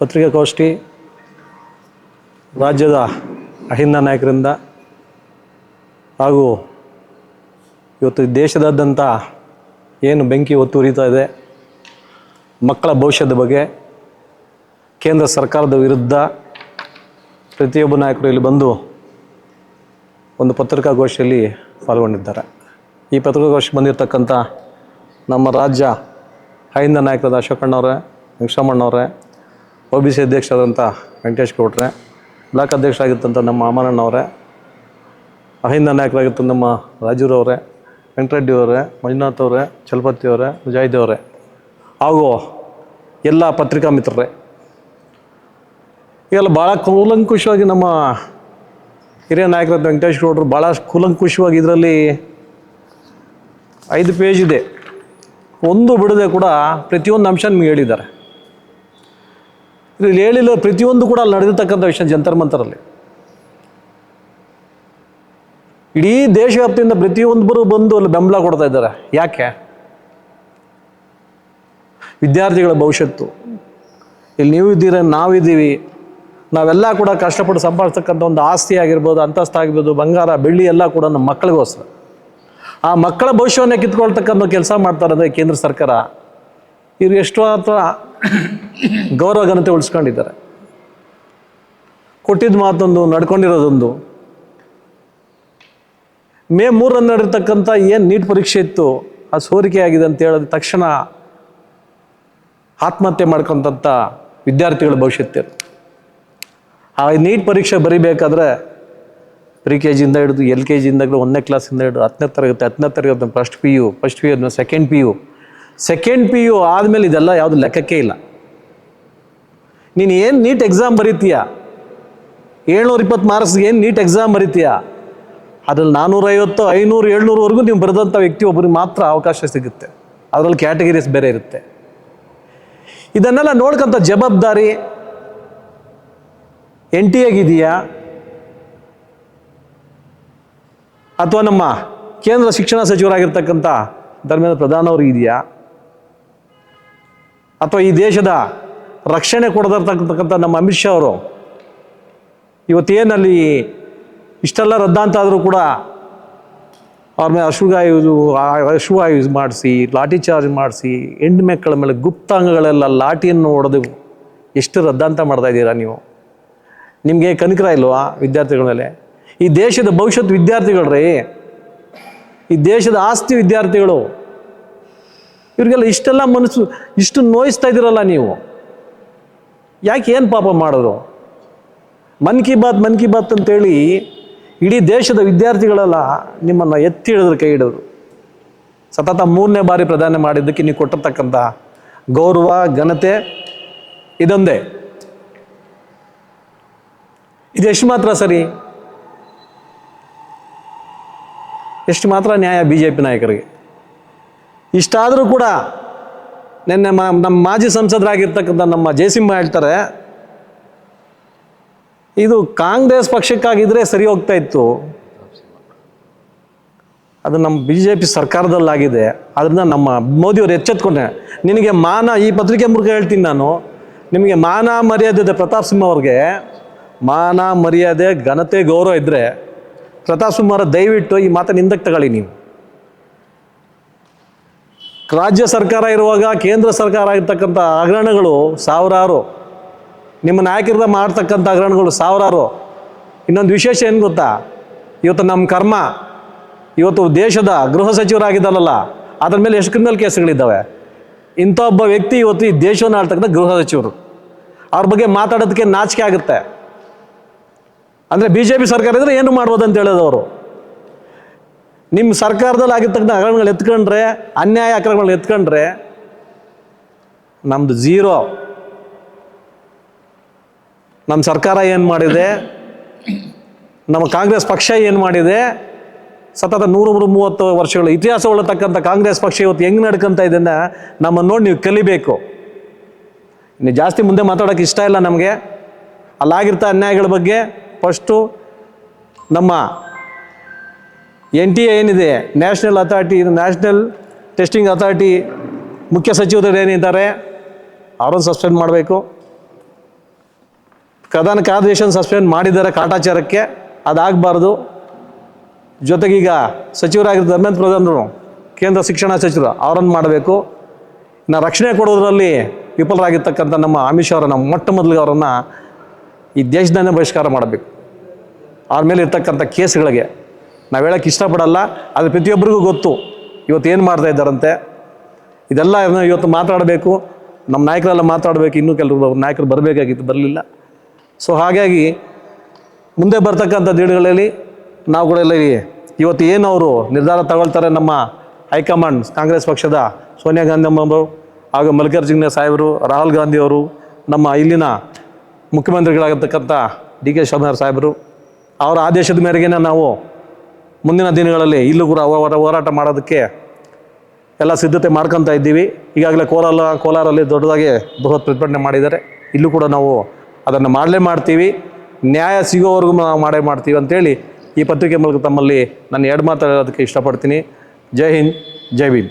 ಪತ್ರಿಕಾಗೋಷ್ಠಿ ರಾಜ್ಯದ ಅಹಿಂದ ನಾಯಕರಿಂದ ಹಾಗೂ ಇವತ್ತು ದೇಶದಾದ್ಯಂತ ಏನು ಬೆಂಕಿ ಹೊತ್ತು ಉರಿತಾ ಇದೆ ಮಕ್ಕಳ ಭವಿಷ್ಯದ ಬಗ್ಗೆ ಕೇಂದ್ರ ಸರ್ಕಾರದ ವಿರುದ್ಧ ಪ್ರತಿಯೊಬ್ಬ ನಾಯಕರು ಇಲ್ಲಿ ಬಂದು ಒಂದು ಪತ್ರಿಕಾಗೋಷ್ಠಿಯಲ್ಲಿ ಪಾಲ್ಗೊಂಡಿದ್ದಾರೆ. ಈ ಪತ್ರಿಕಾಗೋಷ್ಠಿ ಬಂದಿರತಕ್ಕಂಥ ನಮ್ಮ ರಾಜ್ಯ ಅಹಿಂದ ನಾಯಕರಾದ ಅಶೋಕಣ್ಣವರೇ, ವೆಂಕಟರಮಣ್ಣವರೇ, OBC ಅಧ್ಯಕ್ಷರಾದಂಥ ವೆಂಕಟೇಶ್ ಗೌಡ್ರೆ, ಬ್ಲಾಕ್ ಅಧ್ಯಕ್ಷರಾಗಿರ್ತಂಥ ನಮ್ಮ ಅಮರಣ್ಣವರೇ, ಅಹಿಂದ ನಾಯಕರಾಗಿರ್ತ ನಮ್ಮ ರಾಜೂರವರೇ, ವೆಂಕಟರೆಡ್ಡಿ ಅವರೇ, ಮಂಜುನಾಥ್ ಅವರೇ, ಚಲಪತಿ ಅವರೇ, ಮುಜಾಹಿದ್ ಅವರೇ ಹಾಗೂ ಎಲ್ಲ ಪತ್ರಿಕಾ ಮಿತ್ರರೇ, ಈಗೆಲ್ಲ ಭಾಳ ಕೂಲಂಕುಷವಾಗಿ ನಮ್ಮ ಹಿರಿಯ ನಾಯಕರಾದ ವೆಂಕಟೇಶ್ ಗೌಡರು ಭಾಳ ಕೂಲಂಕುಷವಾಗಿ ಇದರಲ್ಲಿ 5 ಪೇಜ್ ಇದೆ, ಒಂದು ಬಿಡದೆ ಕೂಡ ಪ್ರತಿಯೊಂದು ಅಂಶ ನಿಮ್ಗೆ ಹೇಳಿದ್ದಾರೆ. ಇಲ್ಲಿ ಹೇಳಿಲ್ಲ ಪ್ರತಿಯೊಂದು ಕೂಡ ಅಲ್ಲಿ ನಡೆದಿರ್ತಕ್ಕಂಥ ವಿಷಯ ಜಂತರ್ ಮಂತರಲ್ಲಿ ಇಡೀ ದೇಶವ್ಯಾಪ್ತಿಯಿಂದ ಪ್ರತಿಯೊಂದು ಬಂದು ಅಲ್ಲಿ ಬೆಂಬಲ ಕೊಡ್ತಾ ಇದ್ದಾರೆ. ಯಾಕೆ? ವಿದ್ಯಾರ್ಥಿಗಳ ಭವಿಷ್ಯತ್ತು. ಇಲ್ಲಿ ನೀವು ಇದ್ದೀರ, ನಾವಿದ್ದೀವಿ, ನಾವೆಲ್ಲ ಕೂಡ ಕಷ್ಟಪಟ್ಟು ಸಂಪಾದಿಸ್ತಕ್ಕಂಥ ಒಂದು ಆಸ್ತಿ ಆಗಿರ್ಬೋದು, ಅಂತಸ್ತು ಆಗಿರ್ಬೋದು, ಬಂಗಾರ ಬೆಳ್ಳಿ ಎಲ್ಲ ಕೂಡ ನಮ್ಮ ಮಕ್ಕಳಿಗೋಸ್ಕರ. ಆ ಮಕ್ಕಳ ಭವಿಷ್ಯವನ್ನು ಕಿತ್ಕೊಳ್ತಕ್ಕಂಥ ಕೆಲಸ ಮಾಡ್ತಾರೆ ಅಂದರೆ ಕೇಂದ್ರ ಸರ್ಕಾರ. ಇವರು ಎಷ್ಟು ಹತ್ರ ಗೌರವ ಘನತೆ ಉಳಿಸ್ಕೊಂಡಿದ್ದಾರೆ. ಕೊಟ್ಟಿದ್ದ ಮಾತೊಂದು, ನಡ್ಕೊಂಡಿರೋದೊಂದು. ಮೇ 3 ನಡೆದಿರ್ತಕ್ಕಂಥ ಏನು ನೀಟ್ ಪರೀಕ್ಷೆ ಇತ್ತು ಅದು ಸೋರಿಕೆ ಆಗಿದೆ ಅಂತ ಹೇಳಿದ ತಕ್ಷಣ ಆತ್ಮಹತ್ಯೆ ಮಾಡ್ಕೊಂತ ವಿದ್ಯಾರ್ಥಿಗಳ ಭವಿಷ್ಯತ್ತು. ಆ ನೀಟ್ ಪರೀಕ್ಷೆ ಬರೀಬೇಕಾದ್ರೆ PKGಯಿಂದ ಹಿಡಿದು LKGಯಿಂದ 1ನೇ ಕ್ಲಾಸಿಂದ ಹಿಡಿದು 10ನೇ ತರಗತಿ first P U second P U ಆದಮೇಲೆ ಇದೆಲ್ಲ ಯಾವುದು ಲೆಕ್ಕಕ್ಕೆ ಇಲ್ಲ. ನೀನು ಏನು ನೀಟ್ ಎಕ್ಸಾಮ್ ಬರೀತೀಯ, 720 ಮಾರ್ಕ್ಸ್ಗೆ ಏನು ನೀಟ್ ಎಕ್ಸಾಮ್ ಬರೀತೀಯ, ಅದ್ರಲ್ಲಿ 450, 500, 700ವರೆಗೂ ನೀವು ಬರೆದಂಥ ವ್ಯಕ್ತಿ ಒಬ್ಬರಿಗೆ ಮಾತ್ರ ಅವಕಾಶ ಸಿಗುತ್ತೆ. ಅದರಲ್ಲಿ ಕ್ಯಾಟಗರೀಸ್ ಬೇರೆ ಇರುತ್ತೆ. ಇದನ್ನೆಲ್ಲ ನೋಡ್ಕೊಂಥ ಜವಾಬ್ದಾರಿ NTAಗಿದೆಯಾ ಅಥವಾ ನಮ್ಮ ಕೇಂದ್ರ ಶಿಕ್ಷಣ ಸಚಿವರಾಗಿರ್ತಕ್ಕಂಥ ಧರ್ಮೇಂದ್ರ ಪ್ರಧಾನ್ ಅವ್ರಿಗೆ ಇದೆಯಾ ಅಥವಾ ಈ ದೇಶದ ರಕ್ಷಣೆ ಕೊಡದಿರ್ತಕ್ಕಂಥ ನಮ್ಮ ಅಮಿತ್ ಶಾ ಅವರು ಇವತ್ತೇನಲ್ಲಿ ಇಷ್ಟೆಲ್ಲ ರದ್ದಾಂತ ಆದರೂ ಕೂಡ ಅವ್ರ ಮೇಲೆ ಅಶ್ವಾಯು ಯೂಸ್ ಮಾಡಿಸಿ, ಲಾಠಿ ಚಾರ್ಜ್ ಮಾಡಿಸಿ, ಹೆಣ್ಣು ಮಕ್ಕಳ ಮೇಲೆ ಗುಪ್ತಾಂಗಗಳೆಲ್ಲ ಲಾಠಿಯನ್ನು ಹೊಡೆದು ಎಷ್ಟು ರದ್ದಾಂತ ಮಾಡ್ತಾ ಇದ್ದೀರಾ ನೀವು? ನಿಮಗೆ ಕನಿಕರ ಇಲ್ವಾ ವಿದ್ಯಾರ್ಥಿಗಳ ಮೇಲೆ? ಈ ದೇಶದ ಭವಿಷ್ಯತ್ ವಿದ್ಯಾರ್ಥಿಗಳ್ರಿ, ಈ ದೇಶದ ಆಸ್ತಿ ವಿದ್ಯಾರ್ಥಿಗಳು, ಇವ್ರಿಗೆಲ್ಲ ಇಷ್ಟೆಲ್ಲ ಮನಸ್ಸು ಇಷ್ಟು ನೋಯಿಸ್ತಾ ಇದ್ದೀರಲ್ಲ ನೀವು. ಯಾಕೆ? ಏನು ಪಾಪ ಮಾಡೋದು? ಮನ್ ಕಿ ಬಾತ್ ಅಂತೇಳಿ ಇಡೀ ದೇಶದ ವಿದ್ಯಾರ್ಥಿಗಳೆಲ್ಲ ನಿಮ್ಮನ್ನು ಎತ್ತಿ ಹಿಡಿದ್ರು, ಕೈ ಹಿಡಿದ್ರು. ಸತತ 3ನೇ ಬಾರಿ ಪ್ರಧಾನ ಮಾಡಿದ್ದಕ್ಕೆ ನೀವು ಕೊಟ್ಟಿರ್ತಕ್ಕಂಥ ಗೌರವ ಘನತೆ ಇದೊಂದೇ. ಇದೆಷ್ಟು ಮಾತ್ರ ಸರಿ, ಎಷ್ಟು ಮಾತ್ರ ನ್ಯಾಯ BJP ನಾಯಕರಿಗೆ? ಇಷ್ಟಾದರೂ ಕೂಡ ನಿನ್ನೆ ನಮ್ಮ ಮಾಜಿ ಸಂಸದರಾಗಿರ್ತಕ್ಕಂಥ ನಮ್ಮ ಜಯಸಿಂಹ ಹೇಳ್ತಾರೆ, ಇದು ಕಾಂಗ್ರೆಸ್ ಪಕ್ಷಕ್ಕಾಗಿದ್ದರೆ ಸರಿ ಹೋಗ್ತಾ ಇತ್ತು, ಅದು ನಮ್ಮ BJP ಸರ್ಕಾರದಲ್ಲಾಗಿದೆ, ಅದರಿಂದ ನಮ್ಮ ಮೋದಿಯವರು ಎಚ್ಚೆತ್ಕೊಂಡೆ. ನಿನಗೆ ಮಾನ, ಈ ಪತ್ರಿಕೆ ಮೂಲಕ ಹೇಳ್ತೀನಿ ನಾನು, ನಿಮಗೆ ಮಾನ ಮರ್ಯಾದೆ ಇದೆ ಪ್ರತಾಪ್ ಸಿಂಹ ಅವ್ರಿಗೆ, ಮಾನ ಮರ್ಯಾದೆ ಘನತೆ ಗೌರವ ಇದ್ದರೆ ಪ್ರತಾಪ್ ಸಿಂಹ ಅವರ ದಯವಿಟ್ಟು ಈ ಮಾತನ್ನು ಹಿಂದಕ್ಕೆ ತಗೊಳ್ಳಿ. ನೀವು ರಾಜ್ಯ ಸರ್ಕಾರ ಇರುವಾಗ ಕೇಂದ್ರ ಸರ್ಕಾರ ಆಗಿರ್ತಕ್ಕಂಥ ಹಗರಣಗಳು ಸಾವಿರಾರು, ನಿಮ್ಮ ನಾಯಕರಿಂದ ಮಾಡ್ತಕ್ಕಂಥ ಹಗರಣಗಳು ಸಾವಿರಾರು. ಇನ್ನೊಂದು ವಿಶೇಷ ಏನು ಗೊತ್ತಾ? ಇವತ್ತು ನಮ್ಮ ಕರ್ಮ, ಇವತ್ತು ದೇಶದ ಗೃಹ ಸಚಿವರಾಗಿದ್ದಾರಲ್ಲ, ಅದ್ರ ಮೇಲೆ ಎಷ್ಟು ಕ್ರಿಮಿನಲ್ ಕೇಸ್ಗಳಿದ್ದಾವೆ. ಇಂಥ ಒಬ್ಬ ವ್ಯಕ್ತಿ ಇವತ್ತು ಈ ದೇಶವನ್ನು ಆಳ್ತಕ್ಕಂಥ ಗೃಹ ಸಚಿವರು, ಅವ್ರ ಬಗ್ಗೆ ಮಾತಾಡೋದಕ್ಕೆ ನಾಚಿಕೆ ಆಗುತ್ತೆ. ಅಂದರೆ BJP ಸರ್ಕಾರ ಇದ್ದರೆ ಏನು ಮಾಡ್ಬೋದು ಅಂತ ಹೇಳೋದವರು. ನಿಮ್ಮ ಸರ್ಕಾರದಲ್ಲಿ ಆಗಿರ್ತಕ್ಕಂಥ ಹಗರಣಗಳು ಎತ್ಕೊಂಡ್ರೆ, ಅನ್ಯಾಯ ಅಕ್ರಮಗಳು ಎತ್ಕೊಂಡ್ರೆ ನಮ್ಮದು ಝೀರೋ. ನಮ್ಮ ಸರ್ಕಾರ ಏನು ಮಾಡಿದೆ, ನಮ್ಮ ಕಾಂಗ್ರೆಸ್ ಪಕ್ಷ ಏನು ಮಾಡಿದೆ, ಸತತ 130 ವರ್ಷಗಳ ಇತಿಹಾಸ ಉಳ್ಳತಕ್ಕಂಥ ಕಾಂಗ್ರೆಸ್ ಪಕ್ಷ ಇವತ್ತು ಹೆಂಗೆ ನಡ್ಕೊಂತ ಇದನ್ನು ನಮ್ಮನ್ನು ನೋಡಿ ನೀವು ಕಲಿಬೇಕು. ಇನ್ನು ಜಾಸ್ತಿ ಮುಂದೆ ಮಾತಾಡೋಕ್ಕೆ ಇಷ್ಟ ಇಲ್ಲ ನಮಗೆ. ಅಲ್ಲಾಗಿರ್ತ ಅನ್ಯಾಯಗಳ ಬಗ್ಗೆ ಫಸ್ಟು ನಮ್ಮ NTA ಏನಿದೆ, ನ್ಯಾಷನಲ್ ಟೆಸ್ಟಿಂಗ್ ಅಥಾರಿಟಿ ಮುಖ್ಯ ಸಚಿವರು ಏನಿದ್ದಾರೆ ಅವರನ್ನು ಸಸ್ಪೆಂಡ್ ಮಾಡಬೇಕು. ಪ್ರಧಾನ ಕಾರ್ಯದರ್ಶಿಯನ್ನು ಸಸ್ಪೆಂಡ್ ಮಾಡಿದ್ದಾರೆ ಕಾಟಾಚಾರಕ್ಕೆ, ಅದಾಗಬಾರ್ದು. ಜೊತೆಗೀಗ ಸಚಿವರಾಗಿದ್ದ ಧರ್ಮೇಂದ್ರ ಪ್ರಧಾನರು, ಕೇಂದ್ರ ಶಿಕ್ಷಣ ಸಚಿವರು, ಅವರನ್ನು ಮಾಡಬೇಕು. ಇನ್ನು ರಕ್ಷಣೆ ಕೊಡೋದ್ರಲ್ಲಿ ವಿಫಲರಾಗಿರ್ತಕ್ಕಂಥ ನಮ್ಮ ಅಮಿತ್ ಶಾ ಅವರನ್ನು ಮೊಟ್ಟ ಮೊದಲಿಗೆ ಅವರನ್ನು ಈ ದೇಶದನ್ನೇ ಬಹಿಷ್ಕಾರ ಮಾಡಬೇಕು. ಅವ್ರ ಮೇಲೆ ಇರ್ತಕ್ಕಂಥ ಕೇಸ್ಗಳಿಗೆ ನಾವು ಹೇಳೋಕ್ಕೆ ಇಷ್ಟಪಡಲ್ಲ, ಅದು ಪ್ರತಿಯೊಬ್ಬರಿಗೂ ಗೊತ್ತು ಇವತ್ತು ಏನು ಮಾಡ್ತಾ ಇದ್ದಾರಂತೆ. ಇದೆಲ್ಲ ಇವತ್ತು ಮಾತಾಡಬೇಕು, ನಮ್ಮ ನಾಯಕರೆಲ್ಲ ಮಾತಾಡಬೇಕು. ಇನ್ನೂ ಕೆಲವರು ನಾಯಕರು ಬರಬೇಕಾಗಿತ್ತು, ಬರಲಿಲ್ಲ. ಸೊ ಹಾಗಾಗಿ ಮುಂದೆ ಬರ್ತಕ್ಕಂಥ ದಿನಗಳಲ್ಲಿ ನಾವು ಕೂಡ ಎಲ್ಲ ಇವತ್ತು ಏನು ಅವರು ನಿರ್ಧಾರ ತಗೊಳ್ತಾರೆ, ನಮ್ಮ ಹೈಕಮಾಂಡ್ ಕಾಂಗ್ರೆಸ್ ಪಕ್ಷದ ಸೋನಿಯಾ ಗಾಂಧಿ ಅಮ್ಮವರು ಹಾಗೂ ಮಲ್ಲಿಕಾರ್ಜುನ ಸಾಹೇಬರು, ರಾಹುಲ್ ಗಾಂಧಿಯವರು, ನಮ್ಮ ಇಲ್ಲಿನ ಮುಖ್ಯಮಂತ್ರಿಗಳಾಗಿರ್ತಕ್ಕಂಥ ಡಿ ಕೆ ಶಿವಕುಮಾರ್ ಸಾಹೇಬರು, ಅವರ ಆದೇಶದ ಮೇರೆಗೆ ನಾವು ಮುಂದಿನ ದಿನಗಳಲ್ಲಿ ಇಲ್ಲೂ ಕೂಡ ಹೋರಾಟ ಮಾಡೋದಕ್ಕೆ ಎಲ್ಲ ಸಿದ್ಧತೆ ಮಾಡ್ಕೊತಾ ಇದ್ದೀವಿ. ಈಗಾಗಲೇ ಕೋಲಾರಲ್ಲಿ ದೊಡ್ಡದಾಗಿ ಬೃಹತ್ ಪ್ರತಿಭಟನೆ ಮಾಡಿದ್ದಾರೆ. ಇಲ್ಲೂ ಕೂಡ ನಾವು ಅದನ್ನು ಮಾಡಲೇ ಮಾಡ್ತೀವಿ, ನ್ಯಾಯ ಸಿಗೋವರೆಗೂ ನಾವು ಮಾಡ್ತೀವಿ ಅಂತೇಳಿ ಈ ಪತ್ರಿಕೆ ಮೂಲಕ ತಮ್ಮಲ್ಲಿ ನಾನು ಎರಡು ಮಾತಾಡೋದಕ್ಕೆ ಇಷ್ಟಪಡ್ತೀನಿ. ಜೈ ಹಿಂದ್, ಜೈ ಭೀಮ್.